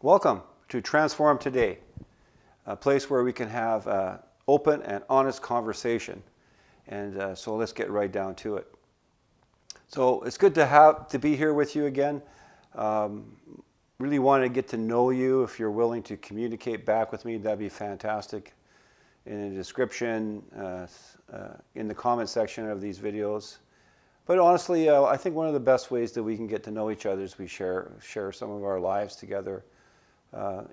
Welcome to Transform Today, a place where we can have open and honest conversation. And so let's get right down to it. So it's good to be here with you again. Really want to get to know you. If you're willing to communicate back with me, that'd be fantastic. In the description, in the comment section of these videos. But honestly, I think one of the best ways that we can get to know each other is we share some of our lives together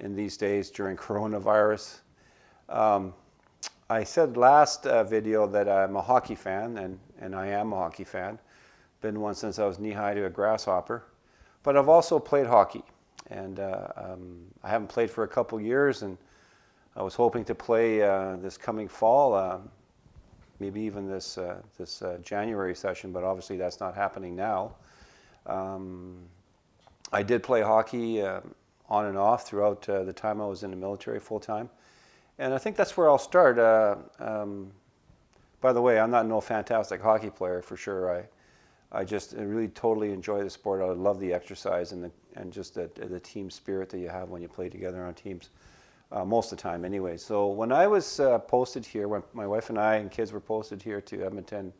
in these days during coronavirus. I said last video that I'm a hockey fan, and I am a hockey fan. Been one since I was knee-high to a grasshopper. But I've also played hockey, and I haven't played for a couple years, and I was hoping to play this coming fall, maybe even this January session, but obviously that's not happening now. I did play hockey on and off throughout the time I was in the military full-time. And I think that's where I'll start. By the way, I'm not no fantastic hockey player for sure. I just really totally enjoy the sport. I love the exercise and just the team spirit that you have when you play together on teams. Most of the time anyway. So when I was posted here, when my wife and I and kids were posted here to Edmonton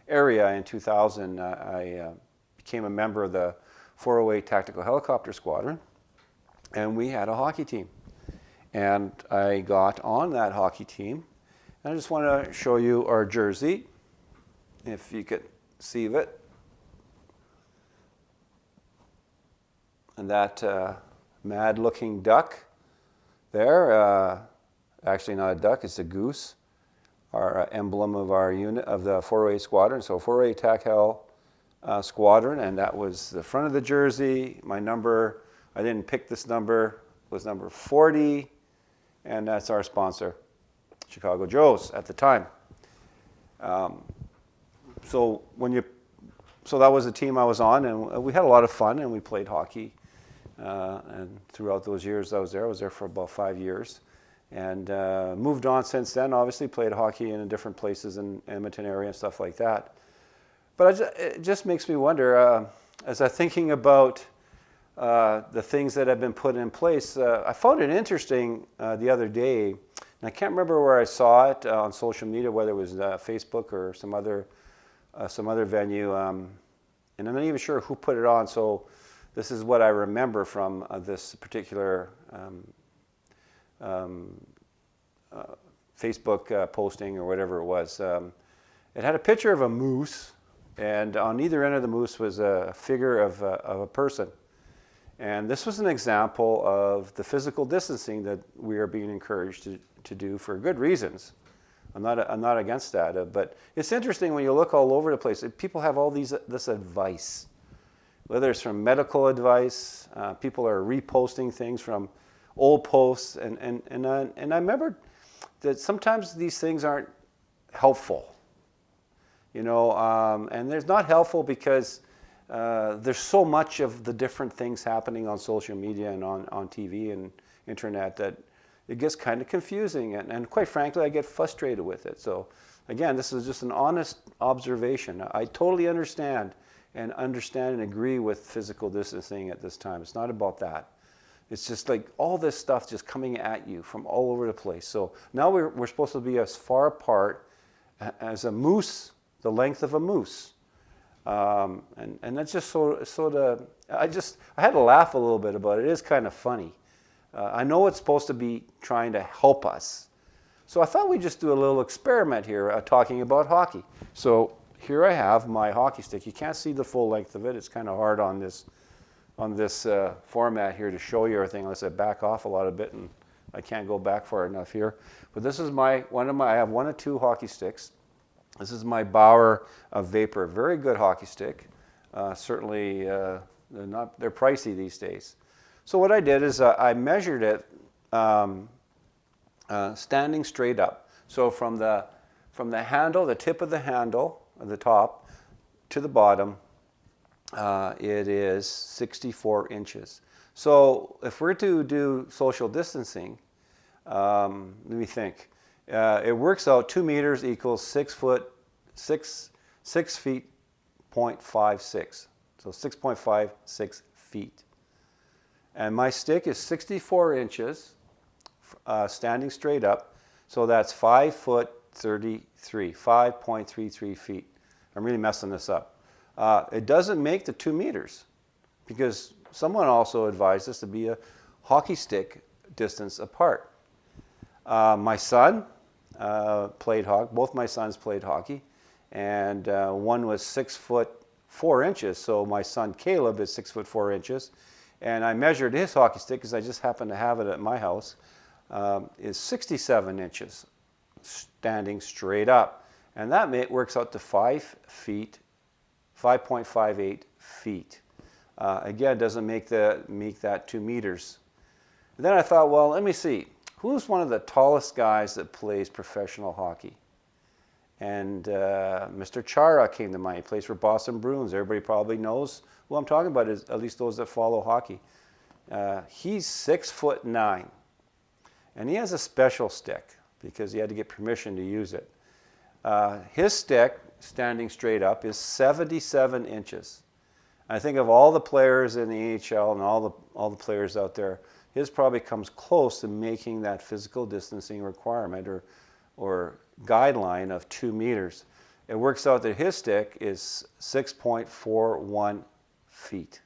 area in 2000, I became a member of the 408 Tactical Helicopter Squadron, and we had a hockey team. And I got on that hockey team, and I just want to show you our jersey, if you could see it. And that mad-looking duck there, actually not a duck, it's a goose, our emblem of our unit of the 408 Squadron. So 408 TAC Hel Squadron, and that was the front of the jersey. My number, I didn't pick this number, was number 40, and that's our sponsor, Chicago Joe's at the time. So that was the team I was on, and we had a lot of fun, and we played hockey. And throughout those years I was there for about 5 years, and moved on since then. Obviously played hockey in different places in Edmonton area and stuff like that. But it just makes me wonder, as I'm thinking about the things that have been put in place, I found it interesting the other day, and I can't remember where I saw it on social media, whether it was Facebook or some other venue, and I'm not even sure who put it on. So this is what I remember from this particular Facebook posting or whatever it was. It had a picture of a moose, and on either end of the moose was a figure of a person. And this was an example of the physical distancing that we are being encouraged to do for good reasons. I'm not against that, but it's interesting when you look all over the place. People have all this advice. Whether it's from medical advice, people are reposting things from old posts, and I remember that sometimes these things aren't helpful, and they're not helpful because there's so much of the different things happening on social media and on TV and internet that it gets kind of confusing, and quite frankly, I get frustrated with it. So again, this is just an honest observation. I totally understand and agree with physical distancing at this time. It's not about that. It's just like all this stuff just coming at you from all over the place. So now we're supposed to be as far apart as a moose, the length of a moose. And that's just sort of, I had to laugh a little bit about it. It is kind of funny. I know it's supposed to be trying to help us. So I thought we'd just do a little experiment here talking about hockey. So here I have my hockey stick. You can't see the full length of it. It's kind of hard on this format here to show you everything unless I back off a lot of it, and I can't go back far enough here. But this is I have one or two hockey sticks. This is my Bauer Vapor, very good hockey stick. Certainly, they're pricey these days. So what I did is I measured it standing straight up. So from the handle, the tip of the handle, the top, to the bottom, it is 64 inches. So if we're to do social distancing, let me think. It works out 2 meters equals 6 feet 0.56. So 6.56 feet. And my stick is 64 inches, standing straight up. So that's 5 foot 33, 5.33 feet. I'm really messing this up. It doesn't make the 2 meters because someone also advised us to be a hockey stick distance apart. My son played hockey. Both my sons played hockey, and one was 6 foot 4 inches. So my son Caleb is 6 foot 4 inches, and I measured his hockey stick because I just happened to have it at my house. Is 67 inches, standing straight up, and that works out to 5 feet, 5.58 feet. Again, doesn't make that 2 meters. And then I thought, well, let me see. Who's one of the tallest guys that plays professional hockey? And Mr. Chara came to mind. He plays for Boston Bruins. Everybody probably knows who I'm talking about, is at least those that follow hockey. He's 6'9", and he has a special stick because he had to get permission to use it. His stick, standing straight up, is 77 inches. I think of all the players in the AHL and all the players out there, his probably comes close to making that physical distancing requirement or guideline of 2 meters. It works out that his stick is 6.41 feet.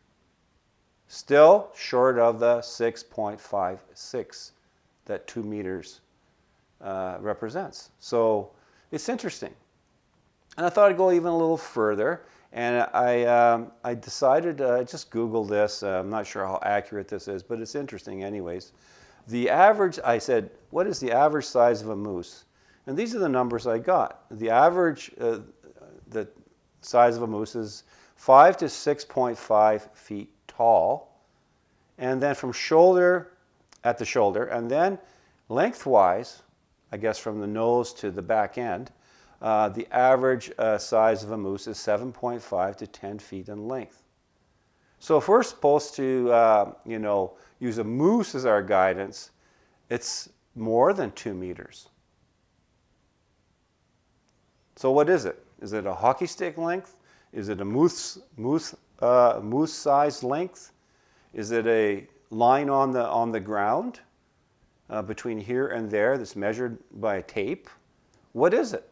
Still short of the 6.56 that 2 meters represents. So it's interesting. And I thought I'd go even a little further. And I decided, I just Googled this. I'm not sure how accurate this is, but it's interesting anyways. The average, I said, what is the average size of a moose? And these are the numbers I got. The average, the size of a moose is 5 to 6.5 feet tall. And then from at the shoulder, and then lengthwise, I guess from the nose to the back end, the average size of a moose is 7.5 to 10 feet in length. So if we're supposed to, use a moose as our guidance, it's more than 2 meters. So what is it? Is it a hockey stick length? Is it a moose-sized length? Is it a line on the ground between here and there that's measured by a tape? What is it?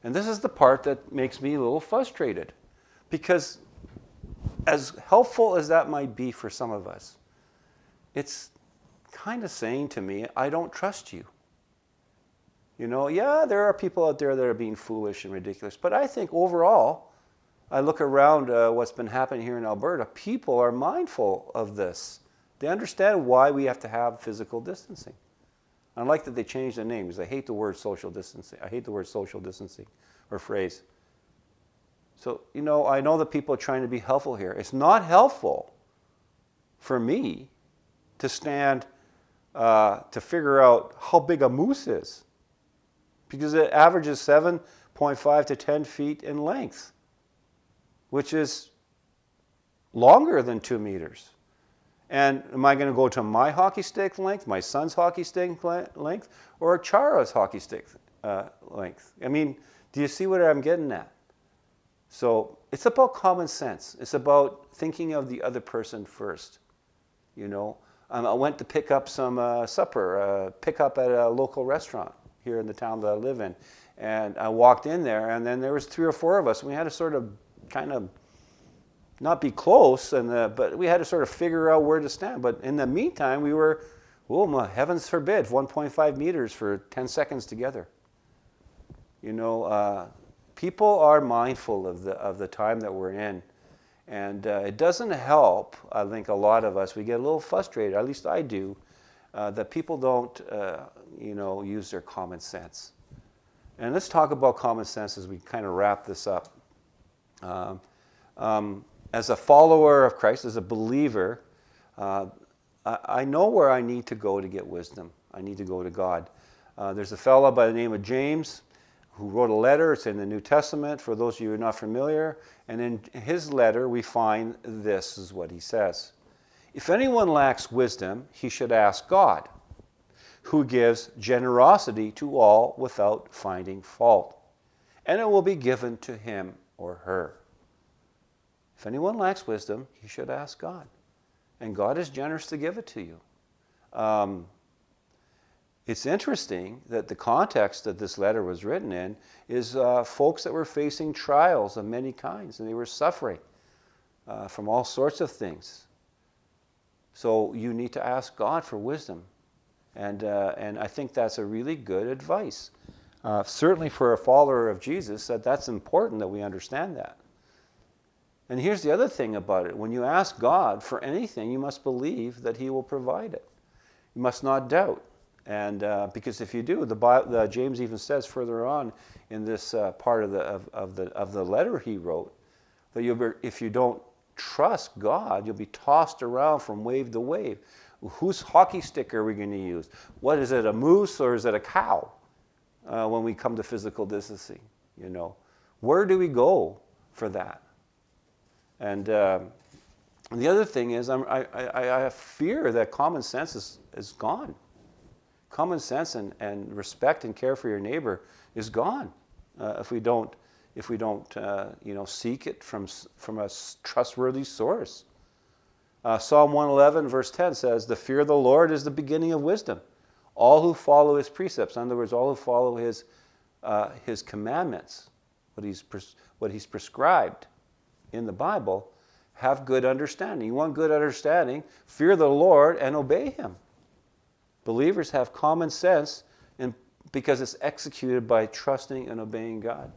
And this is the part that makes me a little frustrated, because as helpful as that might be for some of us, it's kind of saying to me, I don't trust you. Yeah, there are people out there that are being foolish and ridiculous, but I think overall, I look around what's been happening here in Alberta, people are mindful of this. They understand why we have to have physical distancing. I like that they changed the name because I hate the word social distancing. I hate the word social distancing or phrase. So, I know that people are trying to be helpful here. It's not helpful for me to stand to figure out how big a moose is, because it averages 7.5 to 10 feet in length, which is longer than 2 meters. And am I going to go to my hockey stick length, my son's hockey stick length, or Chara's hockey stick length? I mean, do you see what I'm getting at? So it's about common sense. It's about thinking of the other person first. I went to pick up some supper, pick up at a local restaurant here in the town that I live in. And I walked in there, and then there was 3 or 4 of us. And we had to sort of kind of not be close, but we had to sort of figure out where to stand. But in the meantime, we were, heavens forbid, 1.5 meters for 10 seconds together. People are mindful of the time that we're in. And it doesn't help, I think a lot of us, we get a little frustrated, at least I do, that people don't, use their common sense. And let's talk about common sense as we kind of wrap this up. As a follower of Christ, as a believer, I know where I need to go to get wisdom. I need to go to God. There's a fellow by the name of James who wrote a letter. It's in the New Testament, for those of you who are not familiar. And in his letter, we find this is what he says. If anyone lacks wisdom, he should ask God, who gives generosity to all without finding fault, and it will be given to him or her. If anyone lacks wisdom, he should ask God. And God is generous to give it to you. It's interesting that the context that this letter was written in is folks that were facing trials of many kinds, and they were suffering from all sorts of things. So you need to ask God for wisdom. And I think that's a really good advice. Certainly for a follower of Jesus, that's important that we understand that. And here's the other thing about it. When you ask God for anything, you must believe that He will provide it. You must not doubt. And because if you do, James even says further on in this part of the letter he wrote, that if you don't trust God, you'll be tossed around from wave to wave. Whose hockey stick are we going to use? What is it, a moose or is it a cow? When we come to physical distancing, where do we go for that? And the other thing is, I fear that common sense is gone. Common sense and respect and care for your neighbor is gone if we don't seek it from a trustworthy source. Psalm 111 verse 10 says, "The fear of the Lord is the beginning of wisdom. All who follow His precepts," in other words, all who follow His commandments, what He's prescribed in the Bible, have good understanding. You want good understanding? Fear the Lord and obey Him. Believers have common sense because it's executed by trusting and obeying God.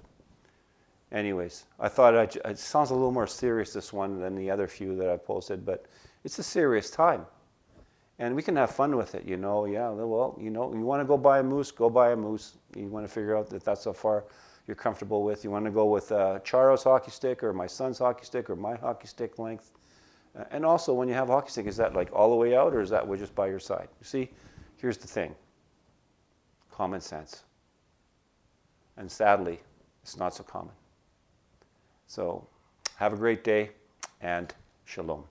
Anyways, I thought it sounds a little more serious, this one, than the other few that I posted, but it's a serious time. And we can have fun with it, Yeah, well, you want to go buy a moose, go buy a moose. You want to figure out that that's how far you're comfortable with. You want to go with Charo's hockey stick or my son's hockey stick or my hockey stick length. And also, when you have a hockey stick, is that like all the way out or is that just by your side? You see? Here's the thing. Common sense. And sadly, it's not so common. So have a great day and shalom.